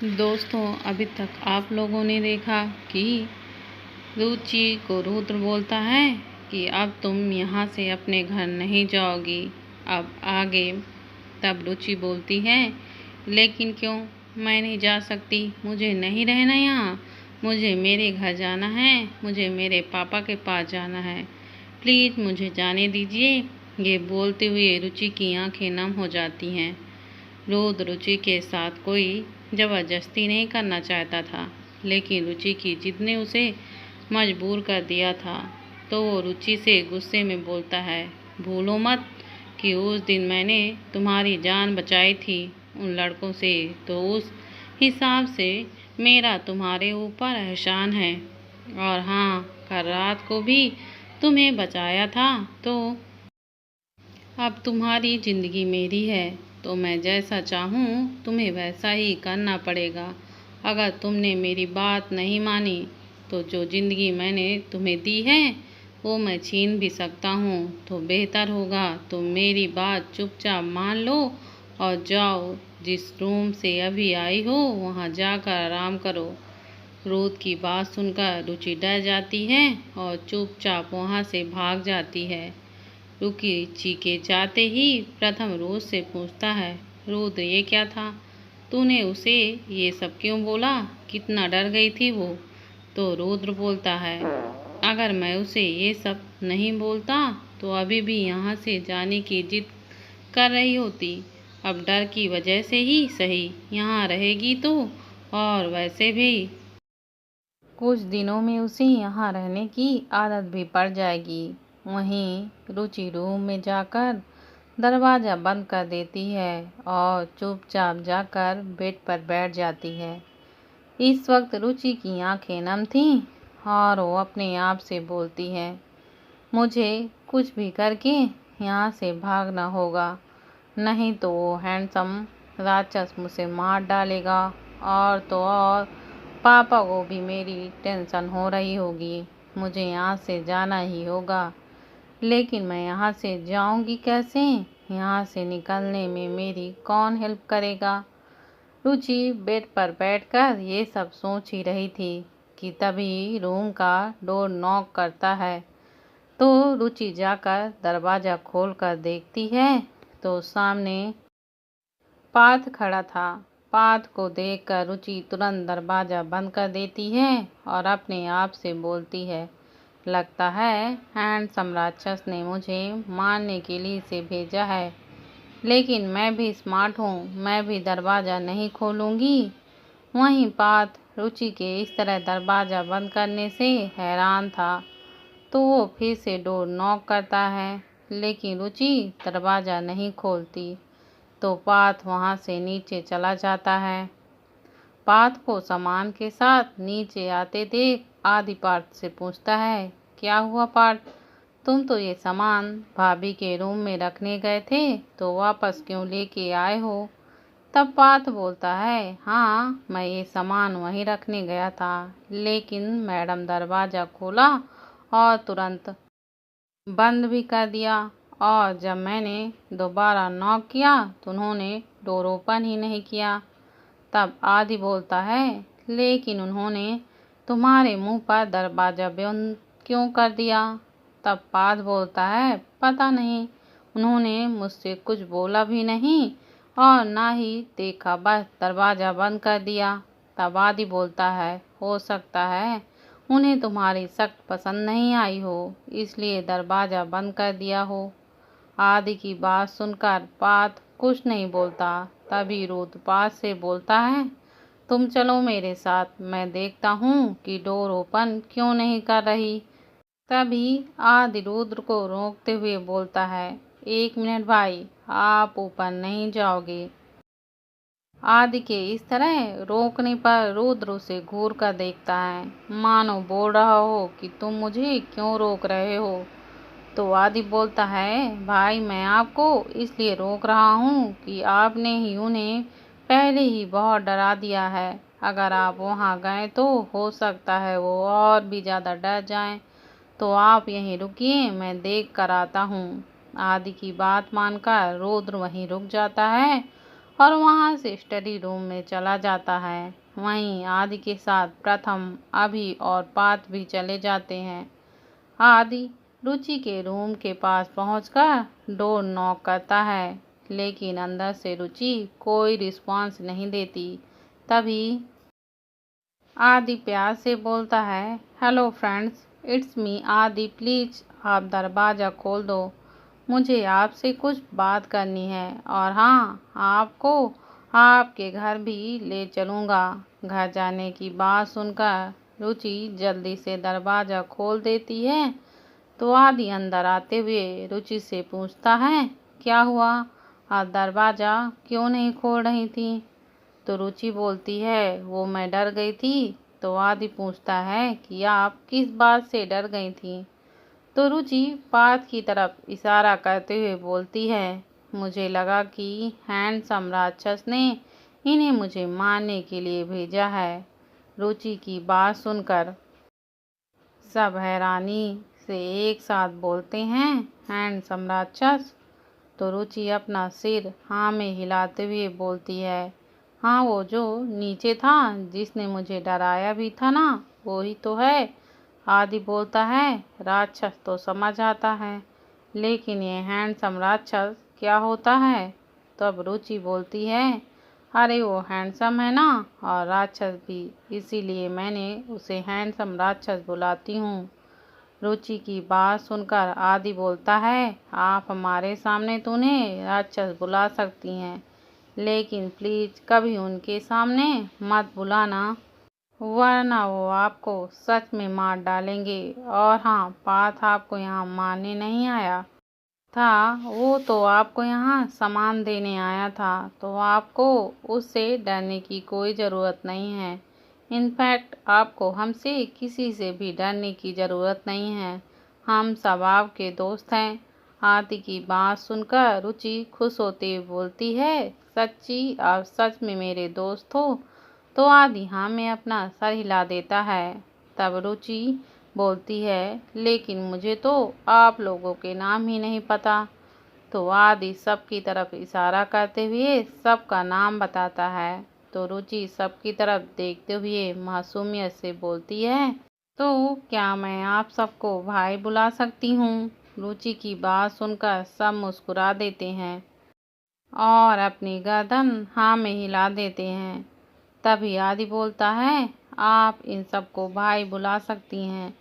दोस्तों, अभी तक आप लोगों ने देखा कि रुचि को रुद्र बोलता है कि अब तुम यहाँ से अपने घर नहीं जाओगी, अब आगे। तब रुचि बोलती है, लेकिन क्यों? मैं नहीं जा सकती, मुझे नहीं रहना यहाँ। मुझे मेरे घर जाना है, मुझे मेरे पापा के पास जाना है। प्लीज़ मुझे जाने दीजिए। ये बोलते हुए रुचि की आंखें नम हो जाती हैं। रुद्र रुचि के साथ कोई ज़बरदस्ती नहीं करना चाहता था, लेकिन रुचि की जिद ने उसे मजबूर कर दिया था। तो वो रुचि से गुस्से में बोलता है, भूलो मत कि उस दिन मैंने तुम्हारी जान बचाई थी उन लड़कों से, तो उस हिसाब से मेरा तुम्हारे ऊपर एहसान है। और हाँ, कल रात को भी तुम्हें बचाया था, तो अब तुम्हारी ज़िंदगी मेरी है, तो मैं जैसा चाहूँ तुम्हें वैसा ही करना पड़ेगा। अगर तुमने मेरी बात नहीं मानी तो जो ज़िंदगी मैंने तुम्हें दी है वो मैं छीन भी सकता हूँ। तो बेहतर होगा तुम मेरी बात चुपचाप मान लो और जाओ, जिस रूम से अभी आई हो वहाँ जाकर आराम करो। रोद की बात सुनकर रुचि डर जाती है और चुपचाप वहाँ से भाग जाती है। रुचि के जाते ही प्रथम रोज से पूछता है, रुद्र ये क्या था? तूने उसे ये सब क्यों बोला? कितना डर गई थी वो? तो रुद्र बोलता है, अगर मैं उसे ये सब नहीं बोलता तो अभी भी यहाँ से जाने की जिद कर रही होती। अब डर की वजह से ही सही यहाँ रहेगी तो, और वैसे भी कुछ दिनों में उसे यहाँ रहने की आदत भी पड़ जाएगी। वहीं रुचि रूम में जाकर दरवाज़ा बंद कर देती है और चुपचाप जाकर बेड पर बैठ जाती है। इस वक्त रुचि की आंखें नम थीं और वो अपने आप से बोलती है, मुझे कुछ भी करके यहाँ से भागना होगा, नहीं तो वो हैंडसम राक्षस मुझे मार डालेगा। और तो और पापा को भी मेरी टेंशन हो रही होगी। मुझे यहाँ से जाना ही होगा, लेकिन मैं यहाँ से जाऊँगी कैसे? यहाँ से निकलने में मेरी कौन हेल्प करेगा? रुचि बेड पर बैठकर ये सब सोच ही रही थी कि तभी रूम का डोर नॉक करता है। तो रुचि जाकर दरवाज़ा खोलकर देखती है तो सामने पार्थ खड़ा था। पार्थ को देखकर रुचि तुरंत दरवाज़ा बंद कर देती है और अपने आप से बोलती है, लगता है हैंडसम राक्षस ने मुझे मारने के लिए इसे भेजा है, लेकिन मैं भी स्मार्ट हूँ, मैं भी दरवाज़ा नहीं खोलूँगी। वहीं पार्थ रुचि के इस तरह दरवाज़ा बंद करने से हैरान था। तो वो फिर से डोर नॉक करता है, लेकिन रुचि दरवाज़ा नहीं खोलती। तो पार्थ वहाँ से नीचे चला जाता है। पार्थ को सामान के साथ नीचे आते देख आदि पार्थ से पूछता है, क्या हुआ पार्थ? तुम तो ये सामान भाभी के रूम में रखने गए थे, तो वापस क्यों लेके आए हो? तब पार्थ बोलता है, हाँ मैं ये सामान वहीं रखने गया था, लेकिन मैडम दरवाज़ा खोला और तुरंत बंद भी कर दिया, और जब मैंने दोबारा नॉक किया तो उन्होंने डोर ओपन ही नहीं किया। तब आदि बोलता है, लेकिन उन्होंने तुम्हारे मुंह पर दरवाज़ा बंद क्यों कर दिया? तब पार्थ बोलता है, पता नहीं, उन्होंने मुझसे कुछ बोला भी नहीं और ना ही देखा, बस दरवाज़ा बंद कर दिया। तब आदि बोलता है, हो सकता है उन्हें तुम्हारी सख्त पसंद नहीं आई हो, इसलिए दरवाज़ा बंद कर दिया हो। आदि की बात सुनकर पार्थ कुछ नहीं बोलता। तभी रुद्र पार्थ से बोलता है, तुम चलो मेरे साथ, मैं देखता हूँ कि डोर ओपन क्यों नहीं कर रही। तभी आदि रुद्र को रोकते हुए बोलता है, एक मिनट भाई, आप ऊपर नहीं जाओगे। आदि के इस तरह रोकने पर रुद्र उसे घूर कर देखता है, मानो बोल रहा हो कि तुम मुझे क्यों रोक रहे हो। तो आदि बोलता है, भाई मैं आपको इसलिए रोक रहा हूँ कि आपने ही उन्हें पहले ही बहुत डरा दिया है। अगर आप वहाँ गए तो हो सकता है वो और भी ज़्यादा डर जाएं। तो आप यहीं रुकिए, मैं देख कर आता हूँ। आदि की बात मानकर रुद्र वहीं रुक जाता है और वहाँ से स्टडी रूम में चला जाता है। वहीं आदि के साथ प्रथम, अभि और पार्थ भी चले जाते हैं। आदि रुचि के रूम के पास पहुंचकर डोर नॉक करता है, लेकिन अंदर से रुचि कोई रिस्पॉन्स नहीं देती। तभी आदि प्यार से बोलता है, हेलो फ्रेंड्स, इट्स मी आदि, प्लीज आप दरवाज़ा खोल दो, मुझे आपसे कुछ बात करनी है, और हाँ, आपको आपके घर भी ले चलूँगा। घर जाने की बात सुनकर रुचि जल्दी से दरवाज़ा खोल देती है। तो आदि अंदर आते हुए रुचि से पूछता है, क्या हुआ, आप दरवाज़ा क्यों नहीं खोल रही थी? तो रुचि बोलती है, वो मैं डर गई थी। तो आदि पूछता है कि आप किस बात से डर गई थी? तो रुचि पार्थ की तरफ इशारा करते हुए बोलती है, मुझे लगा कि हैंडसम राक्षस ने इन्हें मुझे मारने के लिए भेजा है। रुचि की बात सुनकर सब हैरानी से एक साथ बोलते हैं, हैंडसम राक्षस? तो रुचि अपना सिर हाँ में हिलाते हुए बोलती है, हाँ, वो जो नीचे था, जिसने मुझे डराया भी था ना, वो ही तो है। आदि बोलता है, राक्षस तो समझ आता है, लेकिन ये हैंडसम राक्षस क्या होता है? तब रुचि बोलती है, अरे वो हैंडसम है ना, और राक्षस भी, इसीलिए मैंने उसे हैंडसम राक्षस बुलाती हूँ। रुचि की बात सुनकर आदि बोलता है, आप हमारे सामने तो उन्हें राक्षस बुला सकती हैं, लेकिन प्लीज कभी उनके सामने मत बुलाना, वरना वो आपको सच में मार डालेंगे। और हाँ, पार्थ आपको यहाँ मारने नहीं आया था, वो तो आपको यहाँ सामान देने आया था, तो आपको उससे डरने की कोई ज़रूरत नहीं है। इनफैक्ट आपको हमसे किसी से भी डरने की ज़रूरत नहीं है, हम सब आपके दोस्त हैं। आदि की बात सुनकर रुचि खुश होते हुए बोलती है, सच्ची आप सच में मेरे दोस्त हो? तो आदि हाँ में अपना सर हिला देता है। तब रुचि बोलती है, लेकिन मुझे तो आप लोगों के नाम ही नहीं पता। तो आदि सबकी तरफ इशारा करते हुए सबका नाम बताता है। तो रुचि सबकी तरफ देखते हुए मासूमियत से बोलती है, तो क्या मैं आप सबको भाई बुला सकती हूँ? रुचि की बात सुनकर सब मुस्कुरा देते हैं और अपनी गर्दन हाँ में हिला देते हैं। तभी आदि बोलता है, आप इन सबको भाई बुला सकती हैं,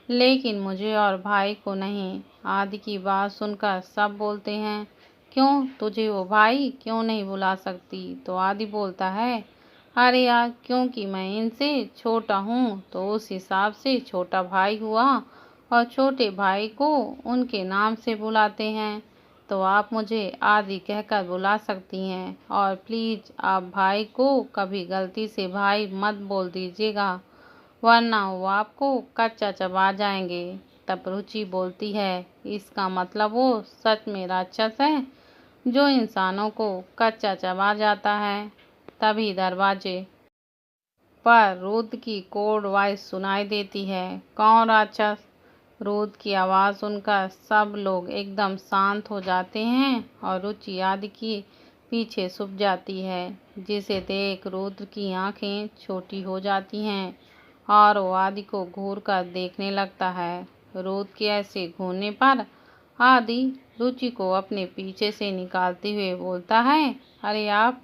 लेकिन मुझे और भाई को नहीं। आदि की बात सुनकर सब बोलते हैं, क्यों, तुझे वो भाई क्यों नहीं बुला सकती? तो आदि बोलता है, अरे यार, क्योंकि मैं इनसे छोटा हूँ, तो उस हिसाब से छोटा भाई हुआ, और छोटे भाई को उनके नाम से बुलाते हैं। तो आप मुझे आदि कहकर बुला सकती हैं, और प्लीज़ आप भाई को कभी गलती से भाई मत बोल दीजिएगा, वरना वो आपको कच्चा चबा जाएंगे। तब रुचि बोलती है, इसका मतलब वो सच में राक्षस है जो इंसानों को कच्चा चबा जाता है। तभी दरवाजे पर रुद्र की कोड वॉइस सुनाई देती है, कौन राक्षस? रुद्र की आवाज़ सुनकर सब लोग एकदम शांत हो जाते हैं और रुचि आदि के पीछे छुप जाती है, जिसे देख रुद्र की आंखें छोटी हो जाती हैं और वो आदि को घूर कर देखने लगता है। रुद्र के ऐसे घूरने पर आदि रुचि को अपने पीछे से निकालते हुए बोलता है, अरे आप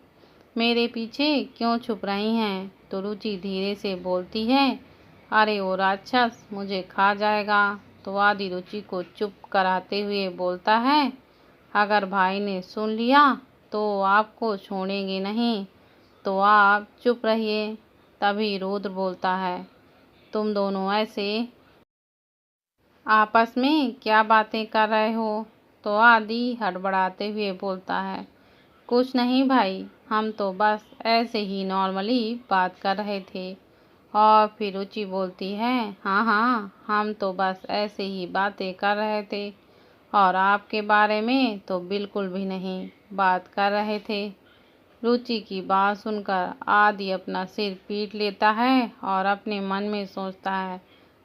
मेरे पीछे क्यों छुप रही हैं? तो रुचि धीरे से बोलती है, अरे वो राक्षस मुझे खा जाएगा। तो आदि रुचि को चुप कराते हुए बोलता है, अगर भाई ने सुन लिया तो आपको छोड़ेंगे नहीं, तो आप चुप रहिए। तभी रुद्र बोलता है, तुम दोनों ऐसे आपस में क्या बातें कर रहे हो? तो आदि हड़बड़ाते हुए बोलता है, कुछ नहीं भाई, हम तो बस ऐसे ही नॉर्मली बात कर रहे थे। और फिर रुचि बोलती है, हाँ हाँ, हम तो बस ऐसे ही बातें कर रहे थे, और आपके बारे में तो बिल्कुल भी नहीं बात कर रहे थे। रुचि की बात सुनकर आदि अपना सिर पीट लेता है और अपने मन में सोचता है,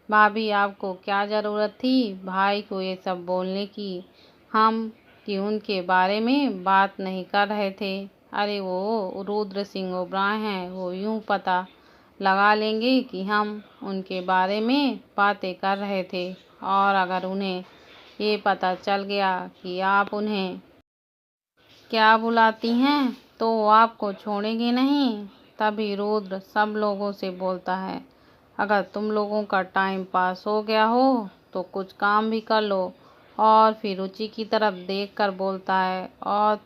भाभी आपको क्या ज़रूरत थी भाई को ये सब बोलने की, हम कि उनके बारे में बात नहीं कर रहे थे। अरे वो रुद्र सिंह ओबराय हैं, वो यूं पता लगा लेंगे कि हम उनके बारे में बातें कर रहे थे, और अगर उन्हें ये पता चल गया कि आप उन्हें क्या बुलाती हैं तो वो आपको छोड़ेंगे नहीं। तभी रुद्र सब लोगों से बोलता है, अगर तुम लोगों का टाइम पास हो गया हो तो कुछ काम भी कर लो। और फिर रुचि की तरफ देखकर बोलता है, और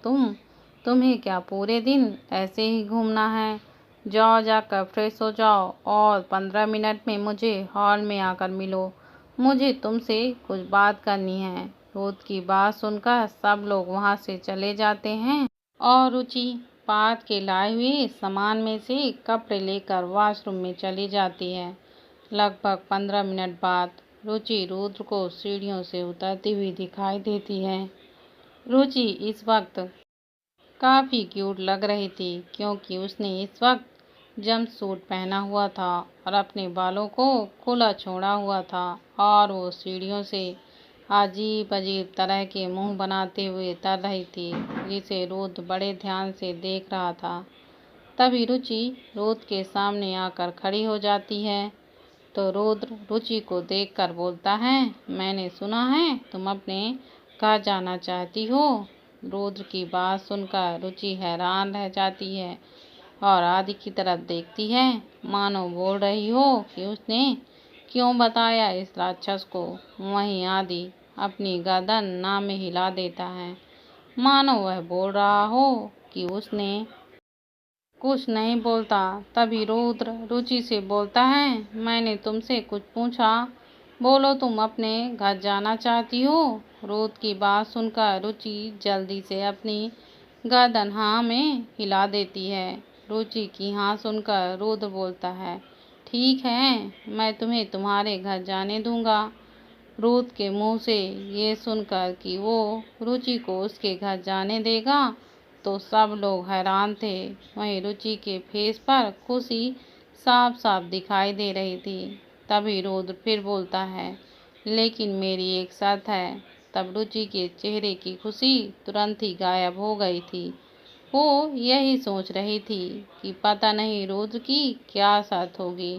तुम्हें क्या पूरे दिन ऐसे ही घूमना है? जाओ, जाकर फ्रेश हो जाओ और 15 मिनट में मुझे हॉल में आकर मिलो। मुझे तुमसे कुछ बात करनी है। रुद्र की बात सुनकर सब लोग वहां से चले जाते हैं और रुचि पार्थ के लाए हुए सामान में से कपड़े लेकर वॉशरूम में चली जाती है। लगभग 15 मिनट बाद रुचि रुद्र को सीढ़ियों से उतरती हुई दिखाई देती है। रुचि इस वक्त काफ़ी क्यूट लग रही थी, क्योंकि उसने इस वक्त जंपसूट पहना हुआ था और अपने बालों को खुला छोड़ा हुआ था, और वो सीढ़ियों से अजीब अजीब तरह के मुंह बनाते हुए उतर रही थी, जिसे रुद्र बड़े ध्यान से देख रहा था। तभी रुचि रुद्र के सामने आकर खड़ी हो जाती है, तो रुद्र रुचि को देखकर बोलता है, मैंने सुना है तुम अपने घर जाना चाहती हो। रुद्र की बात सुनकर रुचि हैरान रह जाती है और आदि की तरफ देखती है, मानो बोल रही हो कि उसने क्यों बताया इस राक्षस को। वहीं आदि अपनी गर्दन ना में हिला देता है, मानो वह बोल रहा हो कि उसने कुछ नहीं बोलता। तभी रुद्र रुचि से बोलता है, मैंने तुमसे कुछ पूछा, बोलो तुम अपने घर जाना चाहती हो। रुद्र की बात सुनकर रुचि जल्दी से अपनी गर्दन हाँ में हिला देती है। रुचि की हाँ सुनकर रुद्र बोलता है, ठीक है, मैं तुम्हें तुम्हारे घर जाने दूंगा। रुद्र के मुंह से ये सुनकर कि वो रुचि को उसके घर जाने देगा, तो सब लोग हैरान थे। वहीं रुचि के फेस पर खुशी साफ साफ दिखाई दे रही थी। तभी रुद्र फिर बोलता है, लेकिन मेरी एक शर्त है। तब रुचि के चेहरे की खुशी तुरंत ही गायब हो गई थी। वो यही सोच रही थी कि पता नहीं रुद्र की क्या शर्त होगी।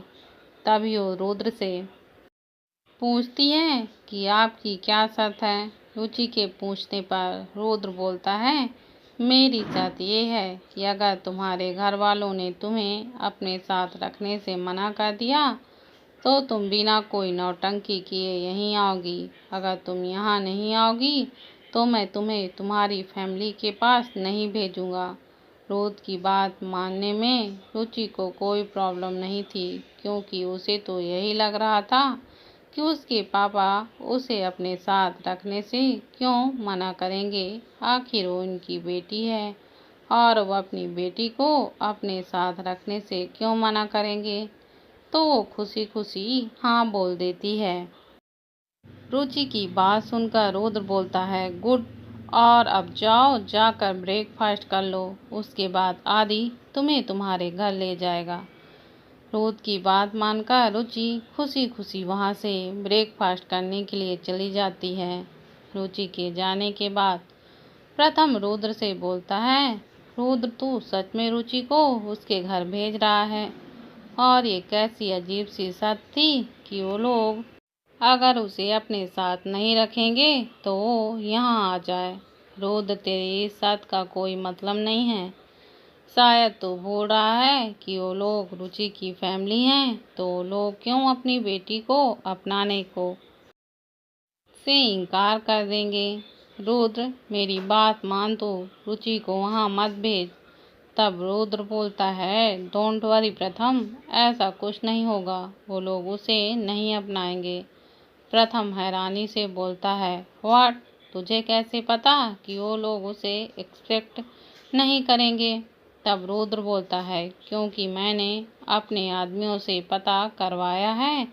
तभी वो रुद्र से पूछती है कि आपकी क्या शर्त है। रुचि के पूछने पर रुद्र बोलता है, मेरी शर्त ये है कि अगर तुम्हारे घर वालों ने तुम्हें अपने साथ रखने से मना कर दिया तो तुम बिना कोई नौटंकी किए यहीं आओगी। अगर तुम यहाँ नहीं आओगी तो मैं तुम्हें तुम्हारी फैमिली के पास नहीं भेजूंगा। रुद्र की बात मानने में रुचि को कोई प्रॉब्लम नहीं थी, क्योंकि उसे तो यही लग रहा था कि उसके पापा उसे अपने साथ रखने से क्यों मना करेंगे। आखिर वो उनकी बेटी है और वो अपनी बेटी को अपने साथ रखने से क्यों मना करेंगे। तो वो खुशी खुशी हाँ बोल देती है। रुचि की बात सुनकर रुद्र बोलता है, गुड, और अब जाओ, जाकर ब्रेकफास्ट कर लो, उसके बाद आदि तुम्हें तुम्हारे घर ले जाएगा। रुद्र की बात मानकर रुचि खुशी खुशी वहां से ब्रेकफास्ट करने के लिए चली जाती है। रुचि के जाने के बाद प्रथम रुद्र से बोलता है, रुद्र तू सच में रुचि को उसके घर भेज रहा है? और ये कैसी अजीब सी शर्त थी कि वो लोग अगर उसे अपने साथ नहीं रखेंगे तो वो यहाँ आ जाए। रुद्र तेरी इस शर्त का कोई मतलब नहीं है। शायद तो बोल रहा है कि वो लोग रुचि की फैमिली हैं, तो वो लोग क्यों अपनी बेटी को अपनाने को से इनकार कर देंगे। रुद्र मेरी बात मान, तो रुचि को वहाँ मत भेज। तब रुद्र बोलता है, डोंट वरी प्रथम, ऐसा कुछ नहीं होगा, वो लोग उसे नहीं अपनाएंगे। प्रथम हैरानी से बोलता है, व्हाट, तुझे कैसे पता कि वो लोग उसे एक्सपेक्ट नहीं करेंगे। तब रुद्र बोलता है, क्योंकि मैंने अपने आदमियों से पता करवाया है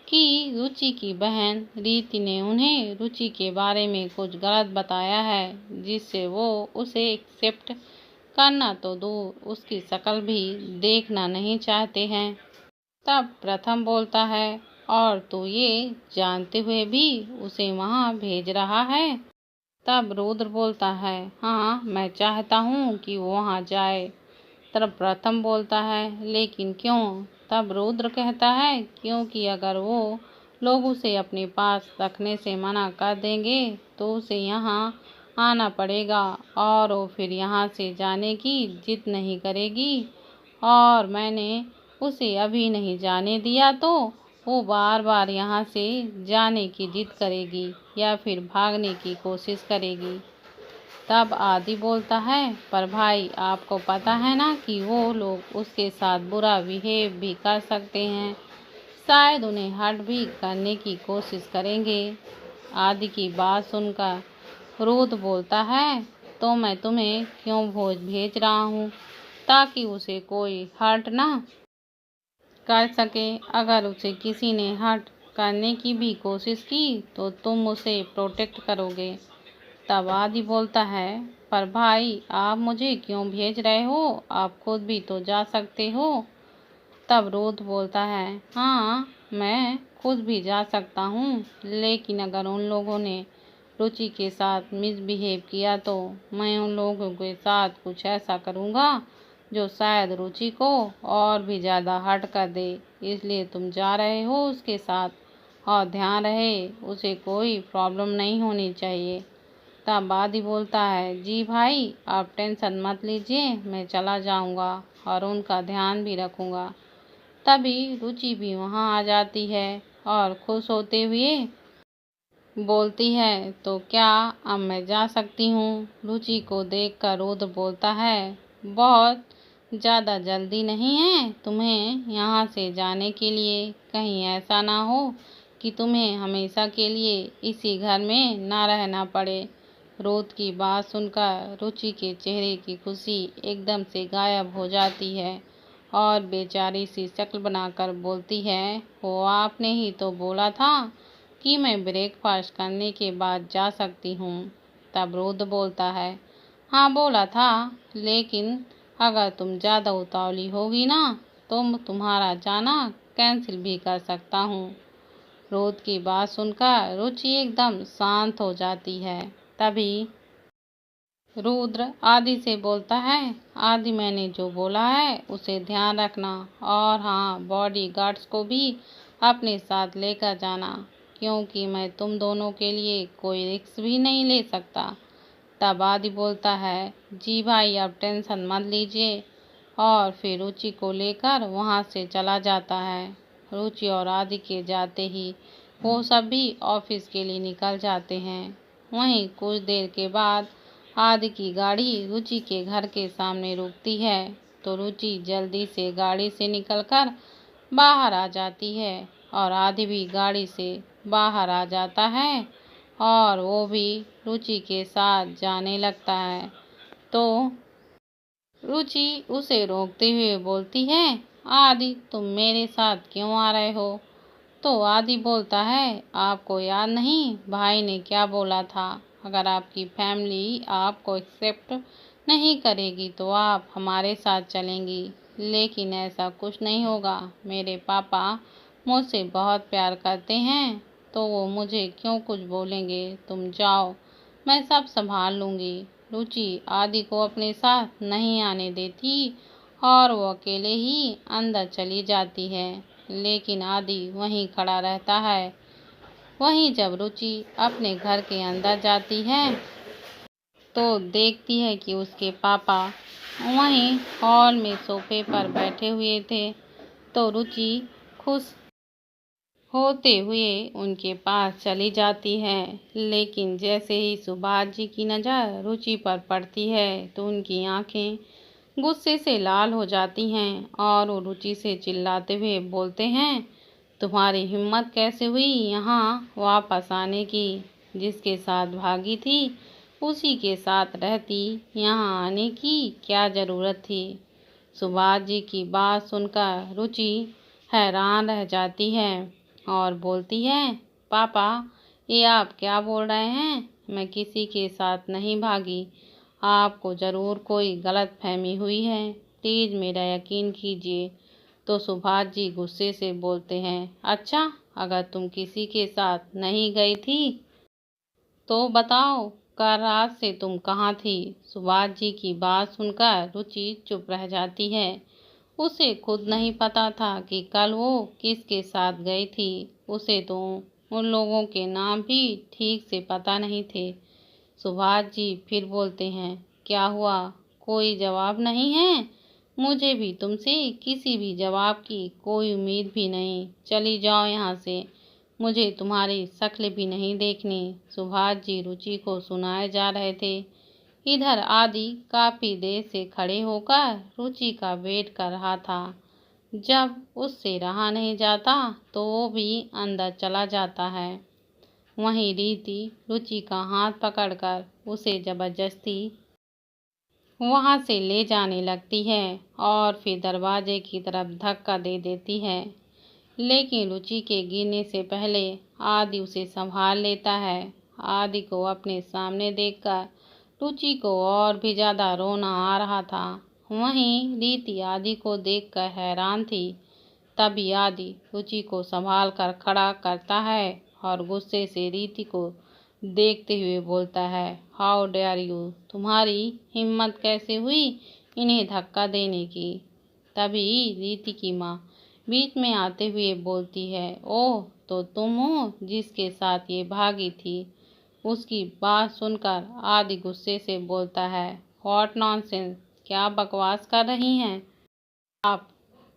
कि रुचि की बहन रीति ने उन्हें रुचि के बारे में कुछ गलत बताया है, जिससे वो उसे एक्सेप्ट करना तो दूर उसकी शक्ल भी देखना नहीं चाहते हैं। तब प्रथम बोलता है, और तू ये जानते हुए भी उसे वहां भेज रहा है? तब रुद्र बोलता है, हाँ मैं चाहता हूँ कि वो वहाँ जाए। तब प्रथम बोलता है, लेकिन क्यों? तब रुद्र कहता है, क्योंकि अगर वो लोग उसे अपने पास रखने से मना कर देंगे तो उसे यहाँ आना पड़ेगा और वो फिर यहाँ से जाने की जिद नहीं करेगी, और मैंने उसे अभी नहीं जाने दिया तो वो बार बार यहाँ से जाने की जिद करेगी या फिर भागने की कोशिश करेगी। तब आदि बोलता है, पर भाई आपको पता है ना कि वो लोग उसके साथ बुरा बिहेव भी कर सकते हैं, शायद उन्हें हर्ट भी करने की कोशिश करेंगे। आदि की बात सुनकर रुद्र बोलता है, तो मैं तुम्हें क्यों भोज भेज रहा हूँ, ताकि उसे कोई हर्ट ना कर सके। अगर उसे किसी ने हर्ट करने की भी कोशिश की तो तुम उसे प्रोटेक्ट करोगे। तब आदि बोलता है, पर भाई आप मुझे क्यों भेज रहे हो, आप खुद भी तो जा सकते हो। तब रुद्र बोलता है, हाँ मैं खुद भी जा सकता हूँ, लेकिन अगर उन लोगों ने रुचि के साथ मिसबिहेव किया तो मैं उन लोगों के साथ कुछ ऐसा करूँगा जो शायद रुचि को और भी ज़्यादा हर्ट कर दे। इसलिए तुम जा रहे हो उसके साथ, और ध्यान रहे उसे कोई प्रॉब्लम नहीं होनी चाहिए। तब आदि बोलता है, जी भाई आप टेंशन मत लीजिए, मैं चला जाऊंगा और उनका ध्यान भी रखूंगा। तभी रुचि भी वहां आ जाती है और खुश होते हुए बोलती है, तो क्या अब मैं जा सकती हूँ? रुचि को देखकर रुद्र बोलता है, बहुत ज़्यादा जल्दी नहीं है तुम्हें यहाँ से जाने के लिए, कहीं ऐसा ना हो कि तुम्हें हमेशा के लिए इसी घर में ना रहना पड़े। रुद्र की बात सुनकर रुचि के चेहरे की खुशी एकदम से गायब हो जाती है और बेचारी सी शक्ल बनाकर बोलती है, वो आपने ही तो बोला था कि मैं ब्रेकफास्ट करने के बाद जा सकती हूँ। तब रुद्र बोलता है, हाँ बोला था, लेकिन अगर तुम ज़्यादा उतावली होगी ना तो तुम्हारा जाना कैंसिल भी कर सकता हूँ। रुद्र की बात सुनकर रुचि एकदम शांत हो जाती है। तभी रुद्र आदि से बोलता है, आदि मैंने जो बोला है उसे ध्यान रखना, और हाँ बॉडी गार्ड्स को भी अपने साथ लेकर जाना, क्योंकि मैं तुम दोनों के लिए कोई रिस्क भी नहीं ले सकता। तब आदि बोलता है, जी भाई आप टेंशन मत लीजिए, और फिर रुचि को लेकर वहाँ से चला जाता है। रुचि और आदि के जाते ही वो सब भी ऑफिस के लिए निकल जाते हैं। वहीं कुछ देर के बाद आदि की गाड़ी रुचि के घर के सामने रुकती है, तो रुचि जल्दी से गाड़ी से निकलकर बाहर आ जाती है और आदि भी गाड़ी से बाहर आ जाता है और वो भी रुचि के साथ जाने लगता है। तो रुचि उसे रोकते हुए बोलती है, आदि तुम मेरे साथ क्यों आ रहे हो? तो आदि बोलता है, आपको याद नहीं भाई ने क्या बोला था, अगर आपकी फैमिली आपको एक्सेप्ट नहीं करेगी तो आप हमारे साथ चलेंगी। लेकिन ऐसा कुछ नहीं होगा, मेरे पापा मुझसे बहुत प्यार करते हैं, तो वो मुझे क्यों कुछ बोलेंगे, तुम जाओ मैं सब संभाल लूँगी। रुचि आदि को अपने साथ नहीं आने देती और वो अकेले ही अंदर चली जाती है, लेकिन आदि वहीं खड़ा रहता है। वहीं जब रुचि अपने घर के अंदर जाती है तो देखती है कि उसके पापा वहीं हॉल में सोफे पर बैठे हुए थे। तो रुचि खुश होते हुए उनके पास चली जाती है, लेकिन जैसे ही सुभाष जी की नज़र रुचि पर पड़ती है तो उनकी आंखें गुस्से से लाल हो जाती हैं और वो रुचि से चिल्लाते हुए बोलते हैं, तुम्हारी हिम्मत कैसे हुई यहाँ वापस आने की? जिसके साथ भागी थी उसी के साथ रहती, यहाँ आने की क्या ज़रूरत थी? सुभाष जी की बात सुनकर रुचि हैरान रह जाती है और बोलती है, पापा ये आप क्या बोल रहे हैं? मैं किसी के साथ नहीं भागी, आपको ज़रूर कोई गलतफहमी हुई है, प्लीज़ मेरा यकीन कीजिए। तो सुभाष जी गुस्से से बोलते हैं, अच्छा अगर तुम किसी के साथ नहीं गई थी तो बताओ कल रात से तुम कहाँ थी? सुभाष जी की बात सुनकर रुचि चुप रह जाती है। उसे खुद नहीं पता था कि कल वो किसके साथ गई थी। उसे तो उन लोगों के नाम भी ठीक से पता नहीं थे। सुभाष जी फिर बोलते हैं, क्या हुआ? कोई जवाब नहीं है? मुझे भी तुमसे किसी भी जवाब की कोई उम्मीद भी नहीं। चली जाओ यहाँ से, मुझे तुम्हारी शक्ल भी नहीं देखनी। सुभाष जी रुचि को सुनाए जा रहे थे। इधर आदि काफी देर से खड़े होकर रुचि का वेट कर रहा था। जब उससे रहा नहीं जाता तो वो भी अंदर चला जाता है। वहीं रीति रुचि का हाथ पकड़कर उसे जबरदस्ती वहां से ले जाने लगती है और फिर दरवाजे की तरफ धक्का दे देती है। लेकिन रुचि के गिरने से पहले आदि उसे संभाल लेता है। आदि को अपने सामने देखकर रुचि को और भी ज्यादा रोना आ रहा था। वहीं रीति आदि को देखकर हैरान थी। तभी आदि रुचि को संभाल कर खड़ा करता है और गुस्से से रीति को देखते हुए बोलता है, हाउ डेयर यू, तुम्हारी हिम्मत कैसे हुई इन्हें धक्का देने की? तभी रीति की माँ बीच में आते हुए बोलती है, ओह तो तुम हो जिसके साथ ये भागी थी। उसकी बात सुनकर आदि गुस्से से बोलता है, व्हाट नॉनसेंस, क्या बकवास कर रही हैं आप?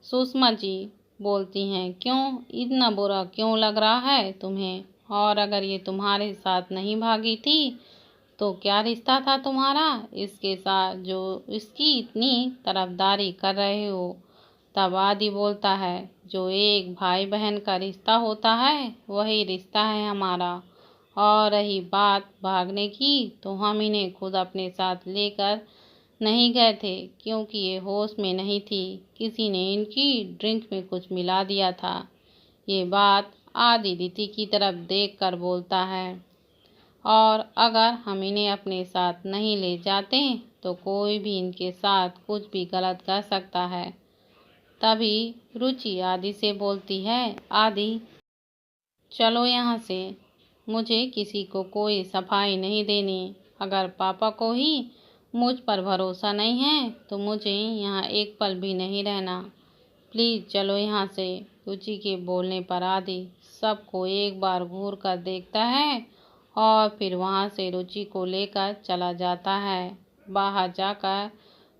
सुषमा जी बोलती हैं, क्यों इतना बुरा क्यों लग रहा है तुम्हें? और अगर ये तुम्हारे साथ नहीं भागी थी तो क्या रिश्ता था तुम्हारा इसके साथ जो इसकी इतनी तरफदारी कर रहे हो? तब आदि बोलता है, जो एक भाई बहन का रिश्ता होता है वही रिश्ता है हमारा। और रही बात भागने की तो हम इन्हें खुद अपने साथ लेकर नहीं गए थे क्योंकि ये होश में नहीं थी। किसी ने इनकी ड्रिंक में कुछ मिला दिया था। ये बात आदि रीति की तरफ देख कर बोलता है, और अगर हम इन्हें अपने साथ नहीं ले जाते तो कोई भी इनके साथ कुछ भी गलत कर सकता है। तभी रुचि आदि से बोलती है, आदि चलो यहाँ से, मुझे किसी को कोई सफाई नहीं देनी। अगर पापा को ही मुझ पर भरोसा नहीं है तो मुझे यहाँ एक पल भी नहीं रहना। प्लीज चलो यहाँ से। रुचि के बोलने पर आदि सबको एक बार घूर कर देखता है और फिर वहाँ से रुचि को लेकर चला जाता है। बाहर जाकर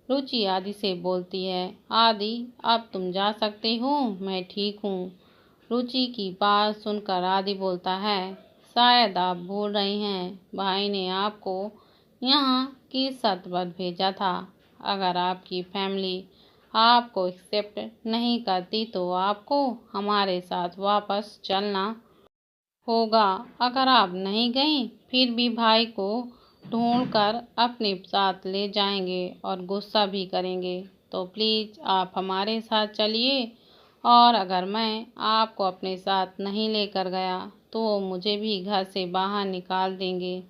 रुचि आदि से बोलती है, आदि अब तुम जा सकते हो, मैं ठीक हूँ। रुचि की बात सुनकर आदि बोलता है, शायद आप भूल रही हैं, भाई ने आपको यहाँ किस शर्त पर भेजा था। अगर आपकी फैमिली आपको एक्सेप्ट नहीं करती तो आपको हमारे साथ वापस चलना होगा। अगर आप नहीं गई फिर भी भाई को ढूंढकर अपने साथ ले जाएंगे और गुस्सा भी करेंगे। तो प्लीज आप हमारे साथ चलिए, और अगर मैं आपको अपने साथ नहीं लेकर गया तो वो मुझे भी घर से बाहर निकाल देंगे।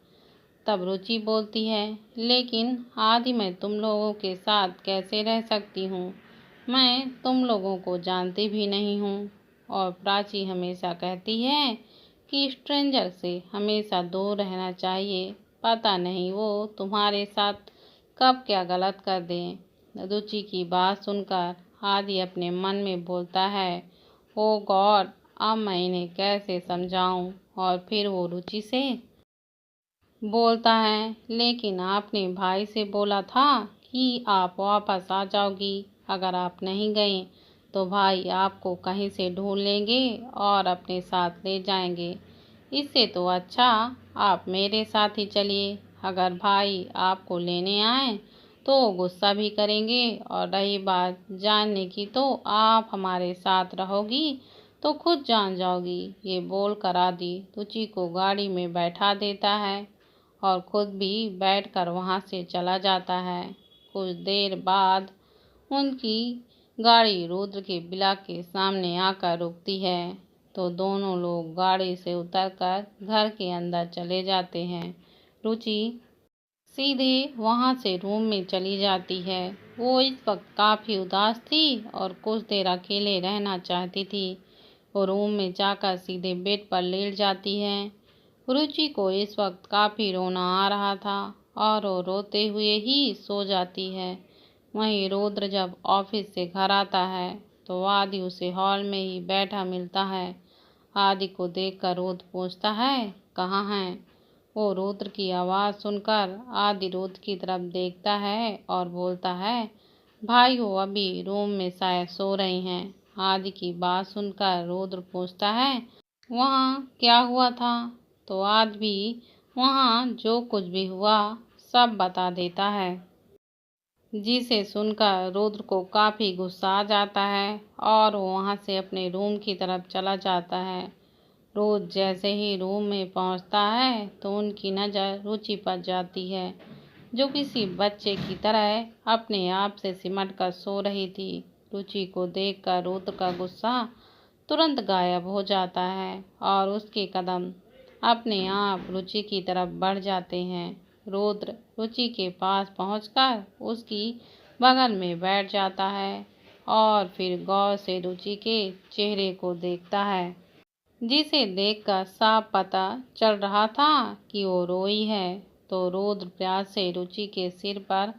तब रुचि बोलती है, लेकिन आदि मैं तुम लोगों के साथ कैसे रह सकती हूँ? मैं तुम लोगों को जानती भी नहीं हूँ। और प्राची हमेशा कहती है कि स्ट्रेंजर से हमेशा दूर रहना चाहिए। पता नहीं वो तुम्हारे साथ कब क्या गलत कर दें। रुचि की बात सुनकर आदि अपने मन में बोलता है, ओ गॉड, अब मैं इन्हें कैसे समझाऊं? और फिर वो रुचि से बोलता है, लेकिन आपने भाई से बोला था कि आप वापस आ जाओगी। अगर आप नहीं गई तो भाई आपको कहीं से ढूंढ लेंगे और अपने साथ ले जाएंगे। इससे तो अच्छा आप मेरे साथ ही चलिए। अगर भाई आपको लेने आए तो गुस्सा भी करेंगे, और रही बात जानने की तो आप हमारे साथ रहोगी तो खुद जान जाओगी। ये बोलकर आदि रुचि को गाड़ी में बैठा देता है और खुद भी बैठकर वहां से चला जाता है। कुछ देर बाद उनकी गाड़ी रुद्र के विला के सामने आकर रुकती है, तो दोनों लोग गाड़ी से उतरकर घर के अंदर चले जाते हैं। रुचि सीधे वहां से रूम में चली जाती है। वो इस वक्त काफी उदास थी और कुछ देर अकेले रहना चाहती थी। वो रूम में जाकर सीधे बेड पर लेट जाती है। रुचि को इस वक्त काफ़ी रोना आ रहा था और वो रोते हुए ही सो जाती है। वहीं रुद्र जब ऑफिस से घर आता है तो आदि उसे हॉल में ही बैठा मिलता है। आदि को देखकर रुद्र पूछता है, कहाँ हैं? वो रुद्र की आवाज़ सुनकर आदि रुद्र की तरफ देखता है और बोलता है, भाई वो अभी रूम में शायद सो रही हैं। आदि की बात सुनकर रुद्र पूछता है, वहाँ क्या हुआ था? तो आदि भी वहाँ जो कुछ भी हुआ सब बता देता है, जिसे सुनकर रुद्र को काफ़ी गुस्सा आ जाता है और वो वहाँ से अपने रूम की तरफ चला जाता है। रोज जैसे ही रूम में पहुँचता है तो उनकी नज़र रुचि पर जाती है, जो किसी बच्चे की तरह अपने आप से सिमट कर सो रही थी। रुचि को देखकर रुद्र का गुस्सा तुरंत गायब हो जाता है और उसके कदम अपने आप रुचि की तरफ बढ़ जाते हैं। रुद्र रुचि के पास पहुंचकर उसकी बगल में बैठ जाता है और फिर गौर से रुचि के चेहरे को देखता है, जिसे देखकर साफ पता चल रहा था कि वो रोई है। तो रुद्र प्यार से रुचि के सिर पर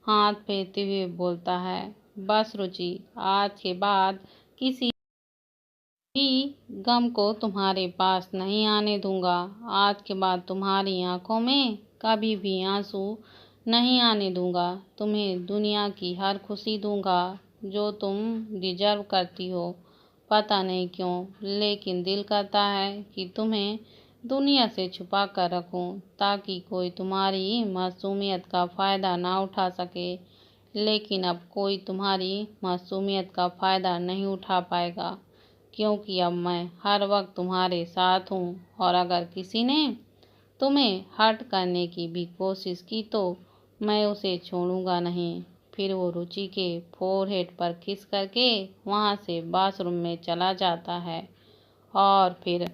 हाथ फेरते हुए बोलता है, बस रुचि, आज के बाद किसी भी गम को तुम्हारे पास नहीं आने दूंगा। आज के बाद तुम्हारी आंखों में कभी भी आंसू नहीं आने दूंगा। तुम्हें दुनिया की हर खुशी दूंगा जो तुम डिजर्व करती हो। पता नहीं क्यों, लेकिन दिल करता है कि तुम्हें दुनिया से छुपा कर रखूं, ताकि कोई तुम्हारी मासूमियत का फ़ायदा ना उठा सके। लेकिन अब कोई तुम्हारी मासूमियत का फ़ायदा नहीं उठा पाएगा, क्योंकि अब मैं हर वक्त तुम्हारे साथ हूँ और अगर किसी ने तुम्हें हर्ट करने की भी कोशिश की तो मैं उसे छोड़ूंगा नहीं। फिर वो रुचि के फोरहेड पर किस करके वहाँ से बाथरूम में चला जाता है और फिर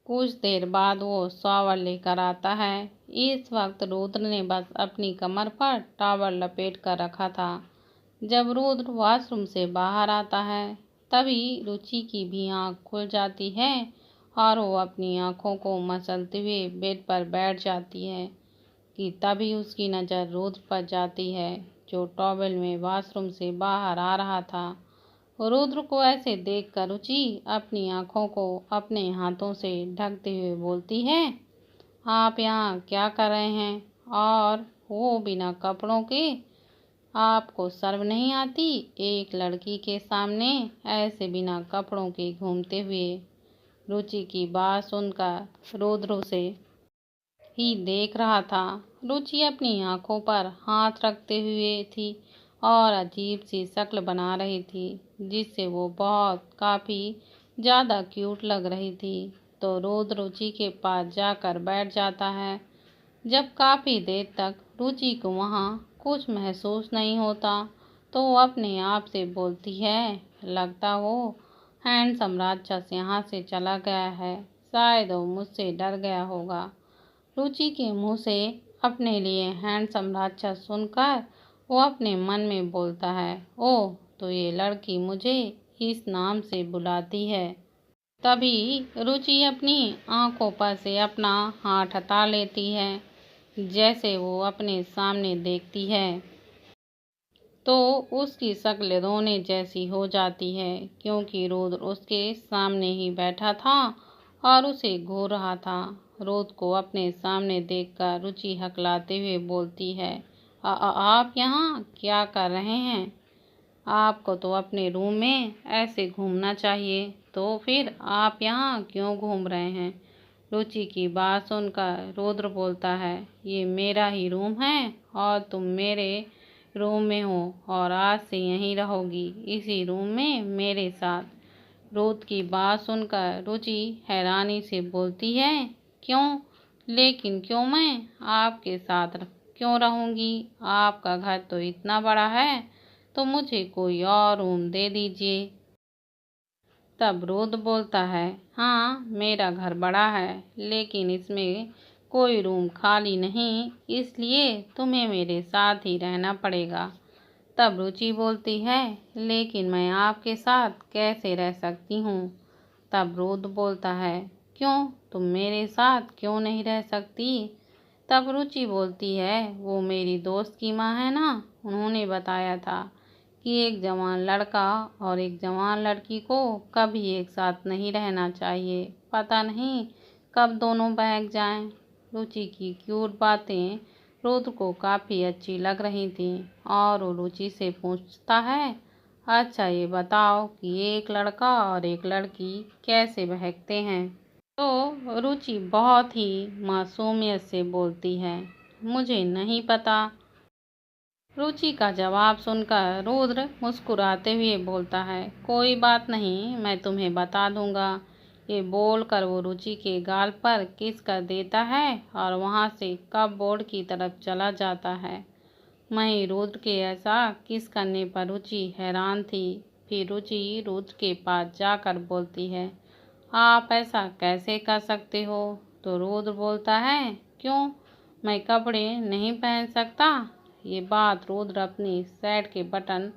कुछ देर बाद वो शॉवर लेकर आता है। इस वक्त रुद्र ने बस अपनी कमर पर टॉवल लपेट कर रखा था। जब रुद्र वॉशरूम से बाहर आता है तभी रुचि की भी आंख खुल जाती है और वो अपनी आंखों को मसलते हुए बेड पर बैठ जाती है कि तभी उसकी नज़र रुद्र पर जाती है, जो टॉवल में वॉशरूम से बाहर आ रहा था। रुद्र को ऐसे देखकर रुचि अपनी आंखों को अपने हाथों से ढकते हुए बोलती है, आप यहाँ क्या कर रहे हैं? और वो बिना कपड़ों के? आपको शर्म नहीं आती एक लड़की के सामने ऐसे बिना कपड़ों के घूमते हुए? रुचि की बात सुनकर रुद्र उसे ही देख रहा था। रुचि अपनी आंखों पर हाथ रखते हुए थी और अजीब सी शक्ल बना रही थी, जिससे वो काफ़ी ज़्यादा क्यूट लग रही थी। तो रुद्र रुचि के पास जाकर बैठ जाता है। जब काफ़ी देर तक रुचि को वहाँ कुछ महसूस नहीं होता तो वो अपने आप से बोलती है, लगता वो हैंडसम राक्षस यहाँ से चला गया है, शायद वो मुझसे डर गया होगा। रुचि के मुंह से अपने लिए हैंडसम राक्षस सुनकर वो अपने मन में बोलता है, ओह, तो ये लड़की मुझे इस नाम से बुलाती है। तभी रुचि अपनी आंखों पर से अपना हाथ हटा लेती है। जैसे वो अपने सामने देखती है तो उसकी शक्ल रोने जैसी हो जाती है, क्योंकि रुद्र उसके सामने ही बैठा था और उसे घूर रहा था। रुद्र को अपने सामने देखकर रुचि हकलाते हुए बोलती है, आप यहाँ क्या कर रहे हैं? आपको तो अपने रूम में ऐसे घूमना चाहिए, तो फिर आप यहाँ क्यों घूम रहे हैं? रुचि की बात सुनकर रुद्र बोलता है, ये मेरा ही रूम है और तुम मेरे रूम में हो और आज से यहीं रहोगी, इसी रूम में मेरे साथ। रुद्र की बात सुनकर रुचि हैरानी से बोलती है, क्यों? लेकिन क्यों मैं आपके साथ क्यों रहूँगी? आपका घर तो इतना बड़ा है, तो मुझे कोई और रूम दे दीजिए। तब रुद्र बोलता है, हाँ, मेरा घर बड़ा है, लेकिन इसमें कोई रूम खाली नहीं, इसलिए तुम्हें मेरे साथ ही रहना पड़ेगा। तब रुचि बोलती है, लेकिन मैं आपके साथ कैसे रह सकती हूँ? तब रुद्र बोलता है, क्यों, तुम मेरे साथ क्यों नहीं रह सकती? तब रुचि बोलती है, वो मेरी दोस्त की माँ है ना, उन्होंने बताया था कि एक जवान लड़का और एक जवान लड़की को कभी एक साथ नहीं रहना चाहिए। पता नहीं कब दोनों बहक जाएं। रुचि की क्यूट बातें रुद्र को काफ़ी अच्छी लग रही थीं और वो रुचि से पूछता है, अच्छा ये बताओ कि एक लड़का और एक लड़की कैसे बहकते हैं? तो रुचि बहुत ही मासूमियत से बोलती है, मुझे नहीं पता। रुचि का जवाब सुनकर रुद्र मुस्कुराते हुए बोलता है, कोई बात नहीं, मैं तुम्हें बता दूंगा। ये बोलकर वो रुचि के गाल पर किस कर देता है और वहाँ से कपबोर्ड की तरफ चला जाता है। वहीं रुद्र के ऐसा किस करने पर रुचि हैरान थी। फिर रुचि रुद्र के पास जाकर बोलती है, आप ऐसा कैसे कर सकते हो? तो रुद्र बोलता है, क्यों, मैं कपड़े नहीं पहन सकता? ये बात रुद्र अपनी शर्ट के बटन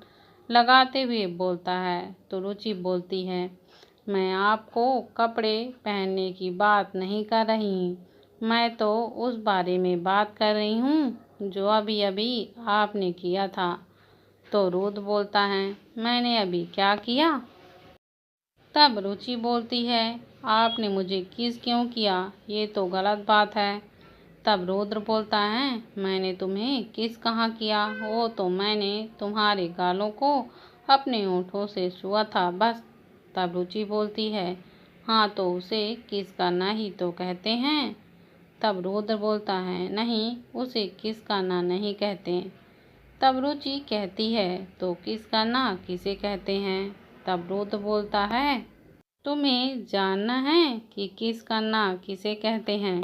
लगाते हुए बोलता है। तो रुचि बोलती है, मैं आपको कपड़े पहनने की बात नहीं कर रही, मैं तो उस बारे में बात कर रही हूँ जो अभी अभी आपने किया था। तो रुद्र बोलता है, मैंने अभी क्या किया? तब रुचि बोलती है, आपने मुझे किस क्यों किया, ये तो गलत बात है। तब रुद्र बोलता है, मैंने तुम्हें किस कहाँ किया, वो तो मैंने तुम्हारे गालों को अपने होठों से छुआ था बस। तब रुचि बोलती है, हाँ तो उसे किस करना ही तो कहते हैं। तब रुद्र बोलता है, नहीं, उसे किस करना नहीं कहते। तब रुचि कहती है, तो किस करना किसे कहते हैं? तब रुद्र बोलता है, तुम्हें जानना है कि किस करना किसे कहते हैं?